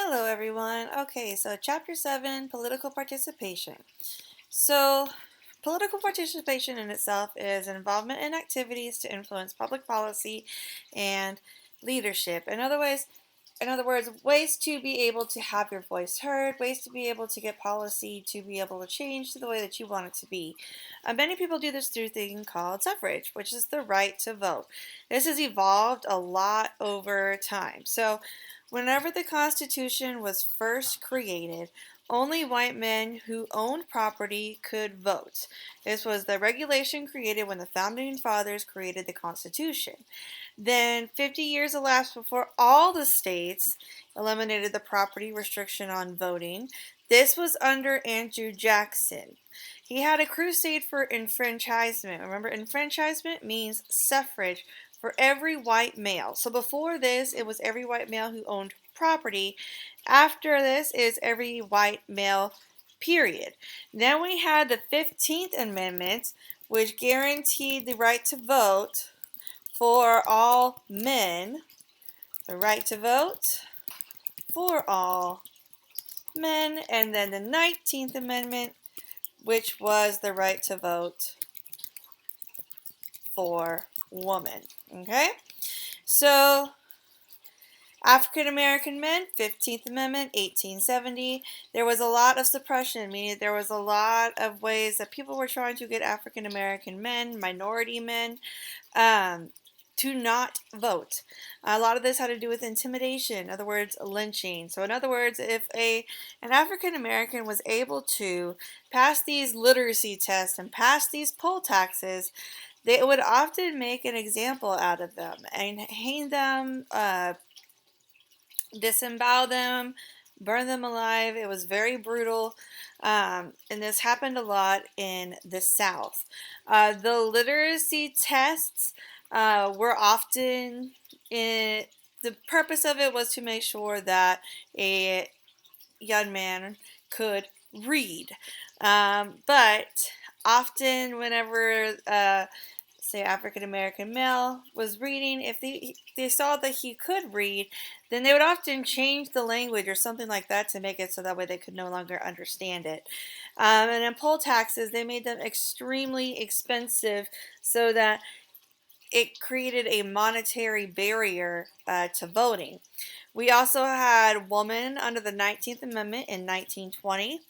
Hello everyone. Okay, so Chapter 7, Political Participation. So, political participation in itself is involvement in activities to influence public policy and leadership. In other words, ways to be able to have your voice heard, ways to be able to get policy to be able to change to the way that you want it to be. Many people do this through a thing called suffrage, which is the right to vote. This has evolved a lot over time. So, whenever the Constitution was first created, only white men who owned property could vote. This was the regulation created when the Founding Fathers created the Constitution. Then 50 years elapsed before all the states eliminated the property restriction on voting. This was under Andrew Jackson. He had a crusade for enfranchisement. Remember, enfranchisement means suffrage for every white male. So before this, it was every white male who owned property. After this is every white male, period. Then we had the 15th Amendment, which guaranteed the right to vote for all men. The right to vote for all men. And then the 19th Amendment, which was the right to vote for women. Okay? So, African American men, 15th Amendment, 1870. There was a lot of suppression, meaning there was a lot of ways that people were trying to get African American men, minority men, to not vote. A lot of this had to do with intimidation, in other words, lynching. So in other words, if an African American was able to pass these literacy tests and pass these poll taxes, they would often make an example out of them and hang them, disembowel them, burn them alive. It was very brutal, and this happened a lot in the South. The literacy tests were often the purpose of it was to make sure that a young man could read. But often, whenever say African American male was reading, if they saw that he could read, then they would often change the language or something like that to make it so that way they could no longer understand it. And in poll taxes, they made them extremely expensive so that it created a monetary barrier to voting. We also had women under the 19th Amendment in 1920.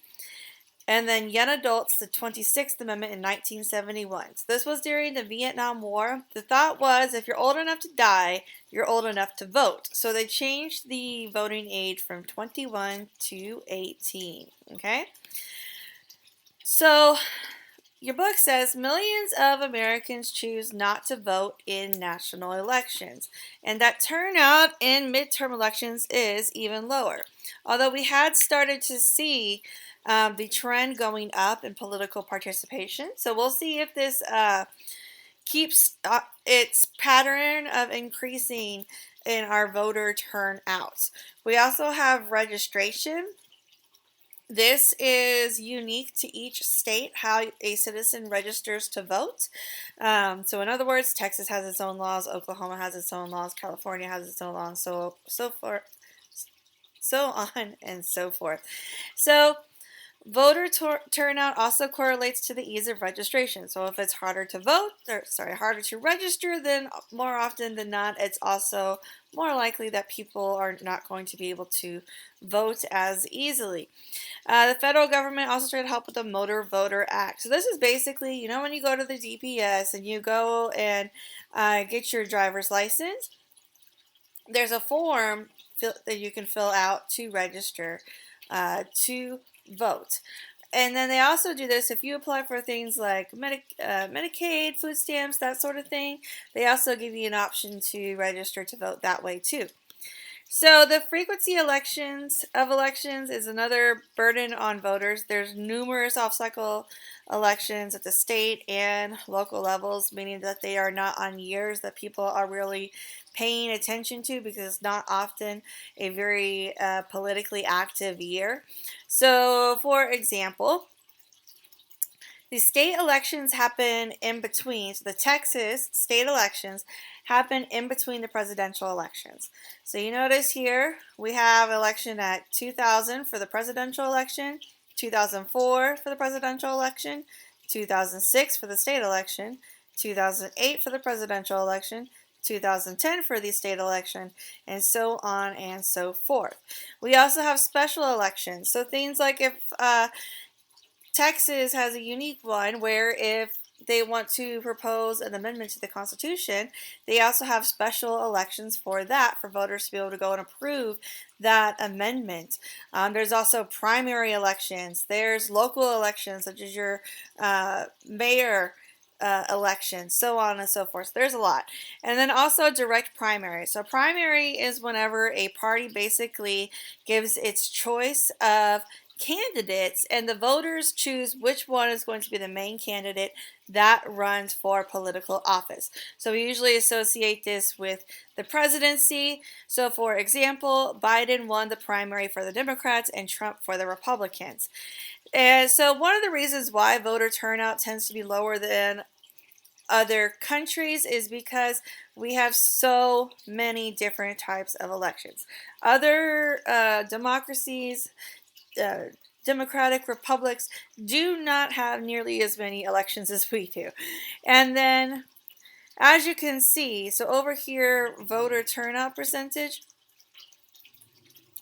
And then young adults, the 26th Amendment in 1971. So this was during the Vietnam War. The thought was if you're old enough to die, you're old enough to vote. So they changed the voting age from 21 to 18. Okay? So your book says millions of Americans choose not to vote in national elections, and that turnout in midterm elections is even lower. Although we had started to see the trend going up in political participation, so we'll see if this keeps its pattern of increasing in our voter turnout. We also have registration. This is unique to each state, how a citizen registers to vote. So in other words, Texas has its own laws, Oklahoma has its own laws, California has its own laws, so on and so forth. So voter turnout also correlates to the ease of registration. So if it's harder to register, then more often than not, it's also more likely that people are not going to be able to vote as easily. The federal government also tried to help with the Motor Voter Act. So this is basically, when you go to the DPS and you go and get your driver's license, there's a form that you can fill out to register to vote. And then they also do this if you apply for things like Medicaid, food stamps, that sort of thing. They also give you an option to register to vote that way too. So the frequency of elections is another burden on voters. There's numerous off-cycle elections at the state and local levels, meaning that they are not on years that people are really paying attention to because it's not often a very politically active year. So, for example, The state elections happen in between. So the Texas state elections happen in between the presidential elections. So you notice here we have election at 2000 for the presidential election, 2004 for the presidential election, 2006 for the state election, 2008 for the presidential election, 2010 for the state election, and so on and so forth. We also have special elections. So things like if Texas has a unique one where if they want to propose an amendment to the Constitution, they also have special elections for that, for voters to be able to go and approve that amendment. There's also primary elections. There's local elections, such as your mayor election, so on and so forth. So there's a lot. And then also direct primary. So primary is whenever a party basically gives its choice of candidates and the voters choose which one is going to be the main candidate that runs for political office. So we usually associate this with the presidency. So for example, Biden won the primary for the Democrats and Trump for the Republicans. And so one of the reasons why voter turnout tends to be lower than other countries is because we have so many different types of elections. Other democracies, democratic republics, do not have nearly as many elections as we do. And then, as you can see, so over here, voter turnout percentage,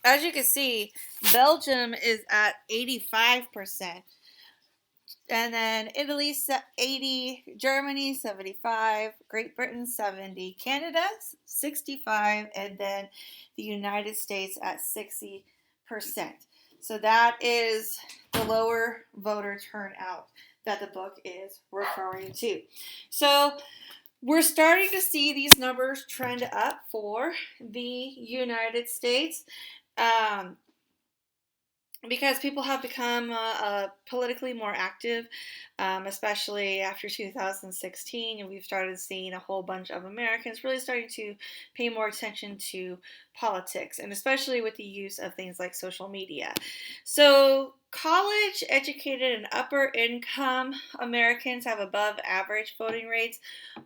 as you can see, Belgium is at 85%. And then Italy 80, Germany 75, Great Britain 70, Canada 65, and then the United States at 60%. So that is the lower voter turnout that the book is referring to. So we're starting to see these numbers trend up for the United States. Because people have become politically more active, especially after 2016, and we've started seeing a whole bunch of Americans really starting to pay more attention to politics, and especially with the use of things like social media. So college educated and upper income Americans have above average voting rates.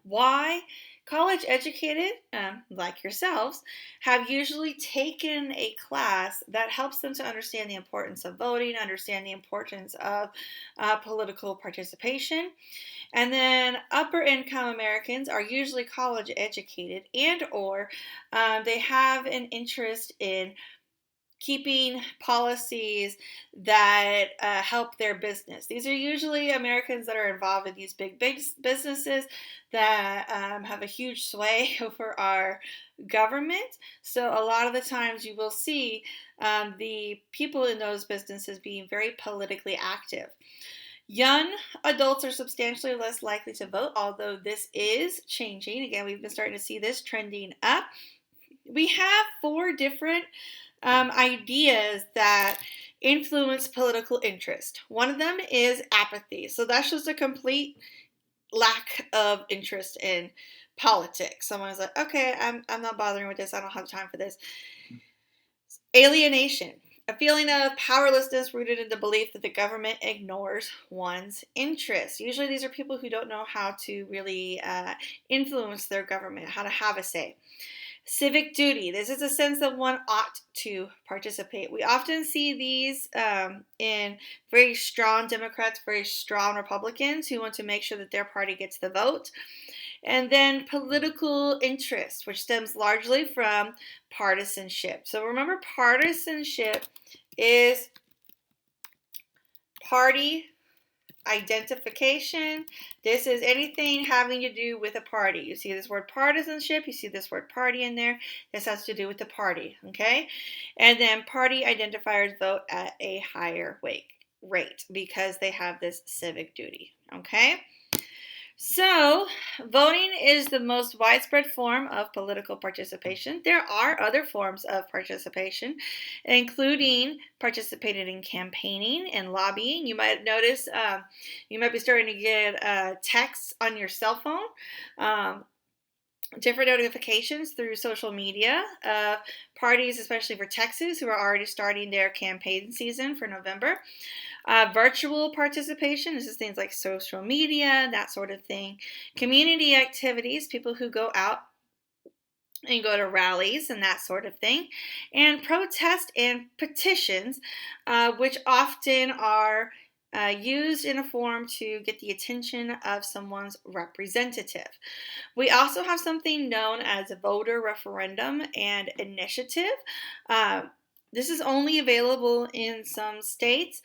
Why? College educated, like yourselves, have usually taken a class that helps them to understand the importance of voting, understand the importance of political participation. And then upper income Americans are usually college educated and or they have an interest in keeping policies that help their business. These are usually Americans that are involved in these big businesses that have a huge sway over our government. So a lot of the times you will see the people in those businesses being very politically active. Young adults are substantially less likely to vote, although this is changing. Again, we've been starting to see this trending up. We have 4 different ideas that influence political interest. One of them is apathy. So that's just a complete lack of interest in politics. Someone's like, okay, I'm not bothering with this. I don't have time for this. Alienation. A feeling of powerlessness rooted in the belief that the government ignores one's interests. Usually these are people who don't know how to really influence their government, how to have a say. Civic duty. This is a sense that one ought to participate. We often see these in very strong Democrats, very strong Republicans who want to make sure that their party gets the vote. And then political interest, which stems largely from partisanship. So remember, partisanship is party identification. This is anything having to do with a party. You see this word partisanship, you see this word party in there. This has to do with the party, okay? And then party identifiers vote at a higher rate because they have this civic duty, okay? So, voting is the most widespread form of political participation. There are other forms of participation, including participating in campaigning and lobbying. You might notice you might be starting to get texts on your cell phone different notifications through social media of parties, especially for Texas, who are already starting their campaign season for November. Virtual participation, this is things like social media, that sort of thing. Community activities, people who go out and go to rallies and that sort of thing. And protest and petitions, which often are used in a form to get the attention of someone's representative. We also have something known as a voter referendum and initiative. Uh, this is only available in some states.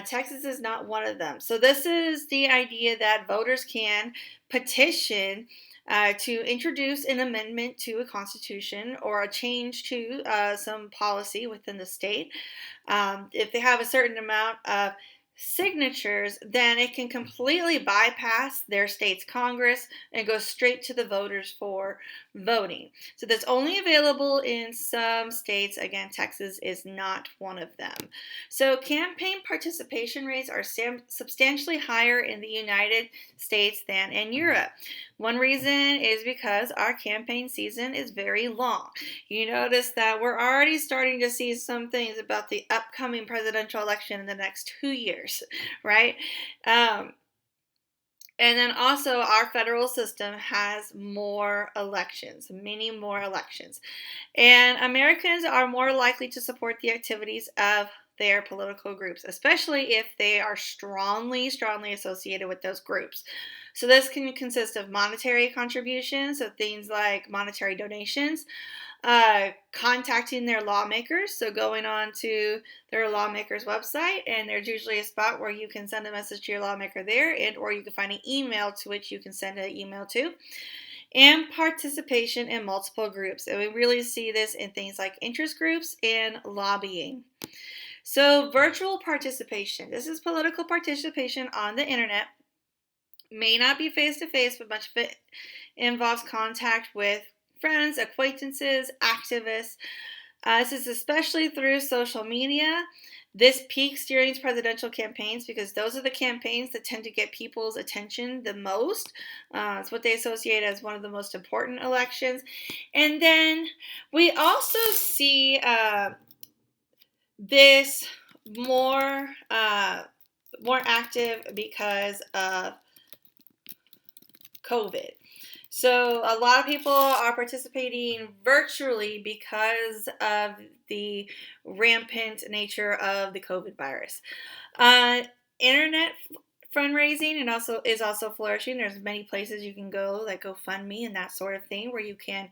Texas is not one of them. So, this is the idea that voters can petition to introduce an amendment to a constitution or a change to some policy within the state. If they have a certain amount of signatures, then it can completely bypass their state's Congress and go straight to the voters for voting. So that's only available in some states. Again, Texas is not one of them. So campaign participation rates are substantially higher in the United States than in Europe. One reason is because our campaign season is very long. You notice that we're already starting to see some things about the upcoming presidential election in the next 2 years, right? And then also, our federal system has more elections, many more elections. And Americans are more likely to support the activities of their political groups, especially if they are strongly associated with those groups. So this can consist of monetary contributions, so things like monetary donations, contacting their lawmakers, so going on to their lawmaker's website, and there's usually a spot where you can send a message to your lawmaker there, and or you can find an email to which you can send an email to. And participation in multiple groups. And we really see this in things like interest groups and lobbying. So virtual participation. This is political participation on the internet. May not be face-to-face, but much of it involves contact with friends, acquaintances, activists. This is especially through social media. This peaks during presidential campaigns because those are the campaigns that tend to get people's attention the most. It's what they associate as one of the most important elections. And then we also see this more active because of COVID. So a lot of people are participating virtually because of the rampant nature of the COVID virus. Internet fundraising and also is also flourishing. There's many places you can go, like GoFundMe and that sort of thing, where you can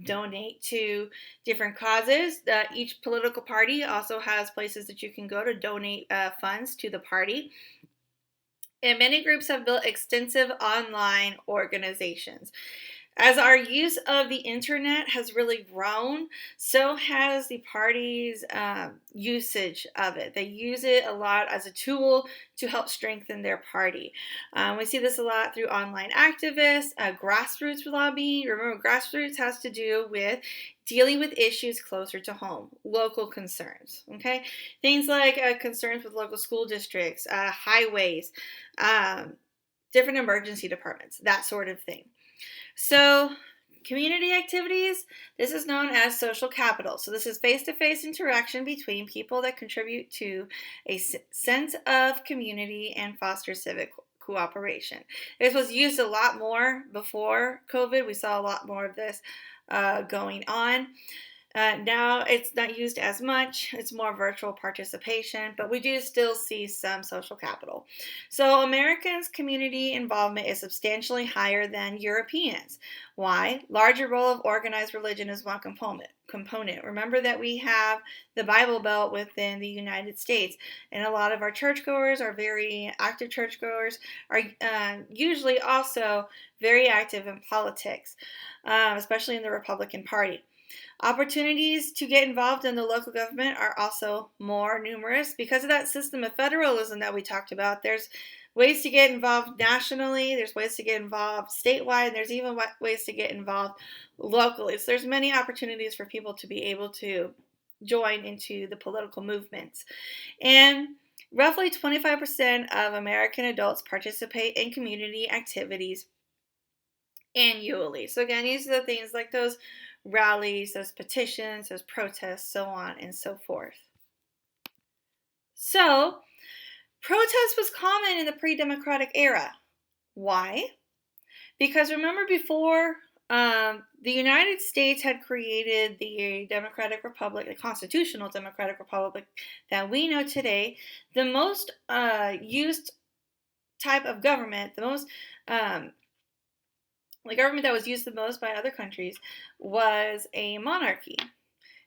donate to different causes. Each political party also has places that you can go to donate funds to the party. And many groups have built extensive online organizations. As our use of the internet has really grown, so has the party's usage of it. They use it a lot as a tool to help strengthen their party. We see this a lot through online activists, grassroots lobbying. Remember, grassroots has to do with dealing with issues closer to home, local concerns, okay? Things like concerns with local school districts, highways, different emergency departments, that sort of thing. So, community activities, this is known as social capital. So this is face-to-face interaction between people that contribute to a sense of community and foster civic cooperation. This was used a lot more before COVID. We saw a lot more of this going on. Now it's not used as much. It's more virtual participation, but we do still see some social capital. So Americans' community involvement is substantially higher than Europeans. Why? Larger role of organized religion is one component. Remember that we have the Bible Belt within the United States, and a lot of our churchgoers are very active. Churchgoers are usually also very active in politics, especially in the Republican Party. Opportunities to get involved in the local government are also more numerous because of that system of federalism that we talked about. There's ways to get involved nationally, there's ways to get involved statewide, and there's even ways to get involved locally. So there's many opportunities for people to be able to join into the political movements. And roughly 25% of American adults participate in community activities annually. So again, these are the things like those rallies, those petitions, those protests, so on and so forth. So protest was common in the pre-democratic era. Why? Because remember before the United States had created the Democratic Republic, the constitutional Democratic Republic that we know today, the most used type of government, the government that was used the most by other countries was a monarchy.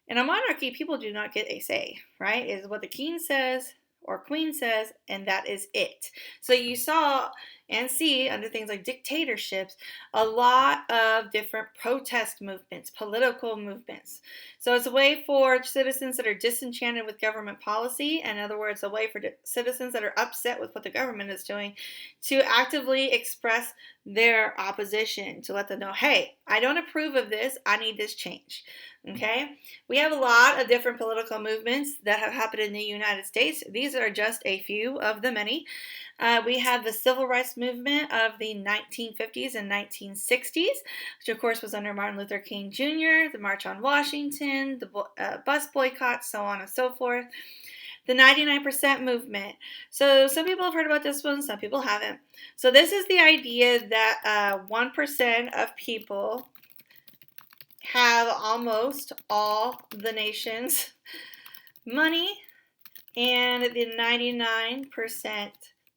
In a monarchy, people do not get a say, right? Is what the king says or queen says, and that is it. So you saw and see under things like dictatorships a lot of different protest movements, political movements. So it's a way for citizens that are disenchanted with government policy, in other words, a way for citizens that are upset with what the government is doing to actively express their opposition, to let them know, hey, I don't approve of this, I need this change. Okay, we have a lot of different political movements that have happened in the United States. These are just a few of the many. We have the civil rights movement of the 1950s and 1960s, which of course was under Martin Luther King Jr., the March on Washington, the bus boycott, so on and so forth. The 99% movement. So some people have heard about this one, some people haven't. So this is the idea that 1% of people have almost all the nation's money, and the 99%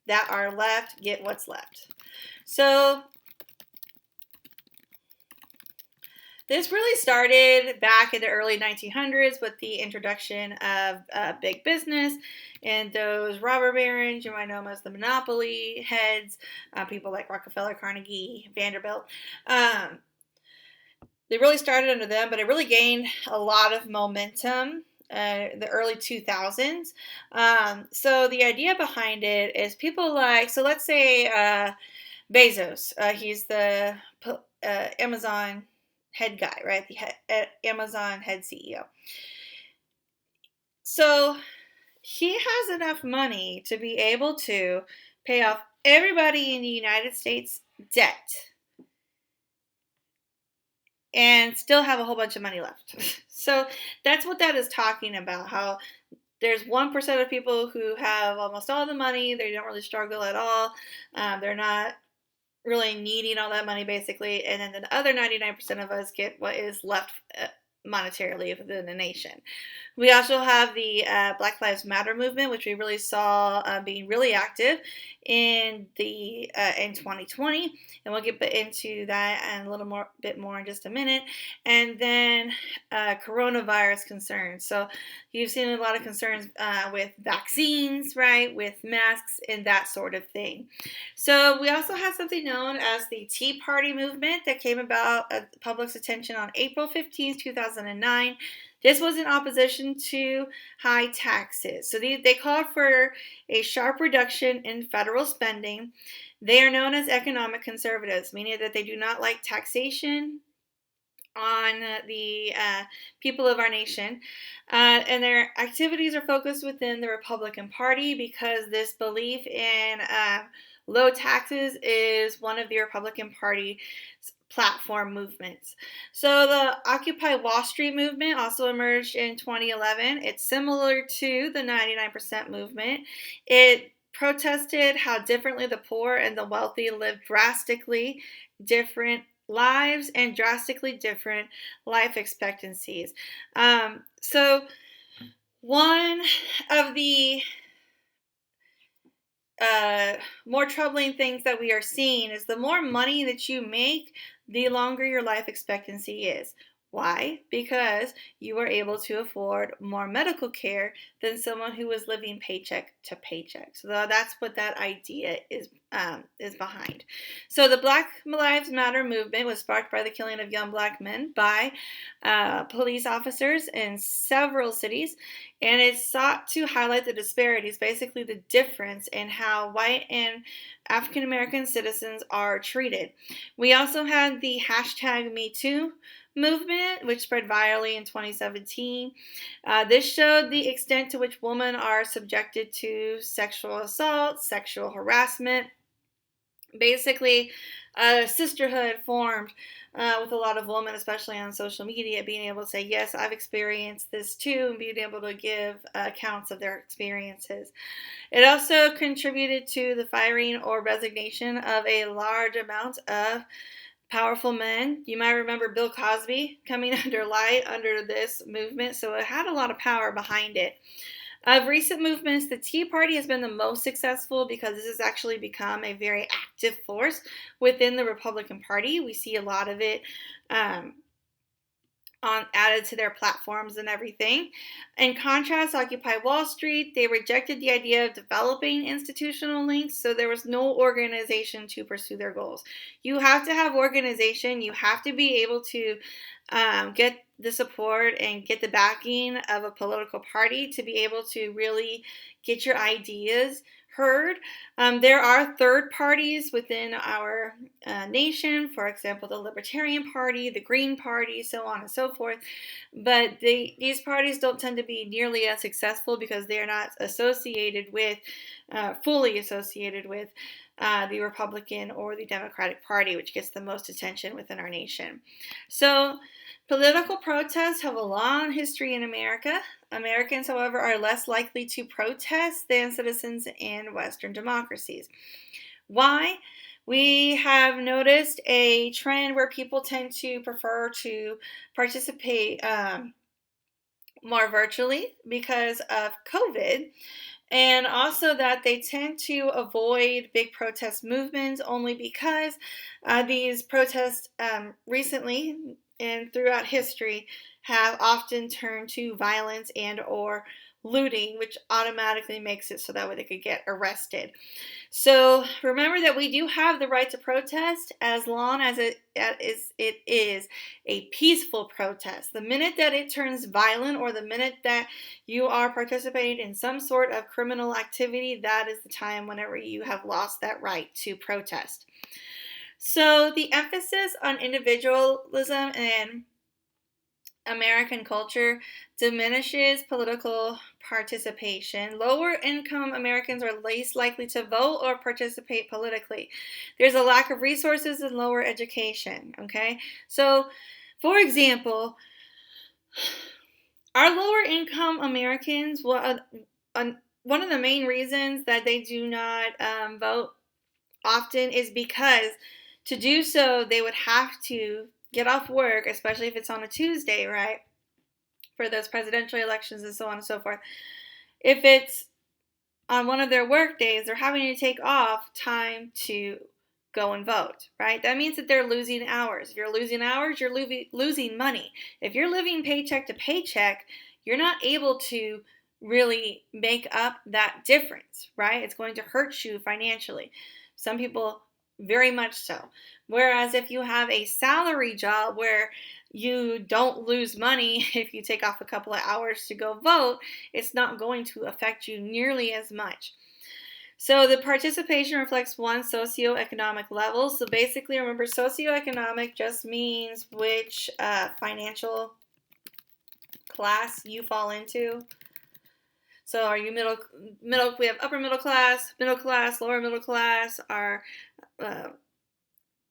that are left get what's left. So this really started back in the early 1900s with the introduction of big business and those robber barons. You might know them as the monopoly heads, people like Rockefeller, Carnegie, Vanderbilt. They really started under them, but it really gained a lot of momentum the early 2000s. So the idea behind it is people like, so let's say Bezos, he's the Amazon head guy, right? The Amazon head CEO. So he has enough money to be able to pay off everybody in the United States debt and still have a whole bunch of money left. So that's what that is talking about, how there's 1% of people who have almost all the money. They don't really struggle at all. They're not really needing all that money, basically. And then the other 99% of us get what is left monetarily within the nation. We also have the Black Lives Matter movement, which we really saw being really active in 2020, and we'll get into that and a little bit more in just a minute. And then coronavirus concerns. So you've seen a lot of concerns with vaccines, right, with masks and that sort of thing. So we also have something known as the Tea Party movement that came about at the public's attention on April 15th, 2009. This was in opposition to high taxes. So they called for a sharp reduction in federal spending. They are known as economic conservatives, meaning that they do not like taxation on the people of our nation. And their activities are focused within the Republican Party because this belief in low taxes is one of the Republican Party's platform movements. So the Occupy Wall Street movement also emerged in 2011. It's similar to the 99% movement. It protested how differently the poor and the wealthy live drastically different lives and drastically different life expectancies. So one of the more troubling things that we are seeing is the more money that you make, the longer your life expectancy is. Why? Because you are able to afford more medical care than someone who is living paycheck to paycheck. So that's what that idea is behind. So the Black Lives Matter movement was sparked by the killing of young black men by police officers in several cities, and it sought to highlight the disparities, basically the difference in how white and African American citizens are treated. We also had the hashtag #MeToo movement, which spread virally in 2017. This showed the extent to which women are subjected to sexual assault, sexual harassment, Basically, a sisterhood formed with a lot of women, especially on social media, being able to say, yes, I've experienced this too, and being able to give accounts of their experiences. It also contributed to the firing or resignation of a large amount of powerful men. You might remember Bill Cosby coming under light under this movement, so it had a lot of power behind it. Of recent movements, the Tea Party has been the most successful because this has actually become a very active force within the Republican Party. We see a lot of it um, added to their platforms and everything. In contrast, Occupy Wall Street, they rejected the idea of developing institutional links, so there was no organization to pursue their goals. You have to have organization. You have to be able to get the support and get the backing of a political party to be able to really get your ideas heard. There are third parties within our nation, for example, the Libertarian Party, the Green Party, so on and so forth. But these parties don't tend to be nearly as successful because they are not associated with, fully associated with, the Republican or the Democratic Party, which gets the most attention within our nation. So, political protests have a long history in America. Americans, however, are less likely to protest than citizens in Western democracies. Why? We have noticed a trend where people tend to prefer to participate more virtually because of COVID, and also that they tend to avoid big protest movements only because these protests recently and throughout history have often turned to violence and or looting, which automatically makes it so that way they could get arrested. So remember that we do have the right to protest as long as it is a peaceful protest. The minute that it turns violent or the minute that you are participating in some sort of criminal activity, that is the time whenever you have lost that right to protest. So the emphasis on individualism and American culture diminishes political participation. Lower income Americans are least likely to vote or participate politically. There's a lack of resources and lower education. Okay, so for example, our lower income Americans, one of the main reasons that they do not vote often is because to do so, they would have to get off work, especially if it's on a Tuesday, right? For those presidential elections and so on and so forth. If it's on one of their work days, they're having to take off time to go and vote, right? That means that they're losing hours. If you're losing hours, you're losing money. If you're living paycheck to paycheck, you're not able to really make up that difference, right? It's going to hurt you financially. Some people very much so. Whereas if you have a salary job where you don't lose money if you take off a couple of hours to go vote, it's not going to affect you nearly as much. So the participation reflects one socioeconomic level. So basically, remember, socioeconomic just means which financial class you fall into. So are you middle? We have upper middle class, lower middle class, our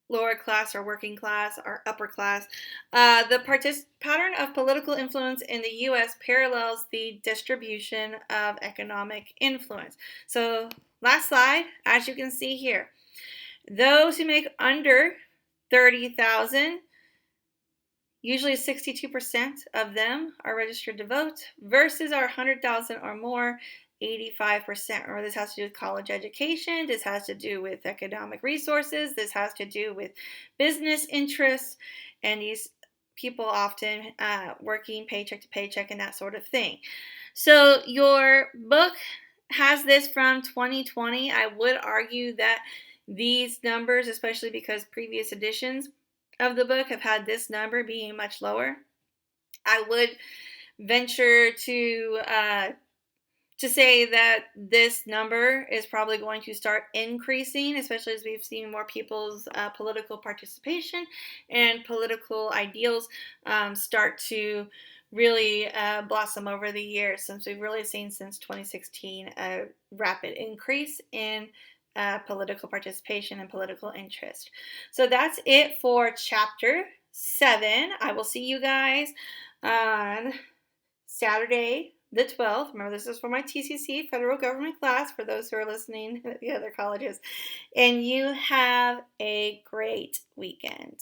lower class or working class or upper class. The pattern of political influence in the U.S. parallels the distribution of economic influence. So last slide, as you can see here, those who make under 30,000, usually 62% of them are registered to vote versus our 100,000 or more, 85%. Remember, this has to do with college education. This has to do with economic resources. This has to do with business interests. And these people often working paycheck to paycheck and that sort of thing. So your book has this from 2020. I would argue that these numbers, especially because previous editions of the book have had this number being much lower, I would venture to say that this number is probably going to start increasing, especially as we've seen more people's political participation and political ideals start to really blossom over the years, since we've really seen since 2016 a rapid increase in political participation and political interest. So that's it for Chapter 7. I will see you guys on Saturday the 12th. Remember, this is for my TCC federal government class for those who are listening at the other colleges. And you have a great weekend.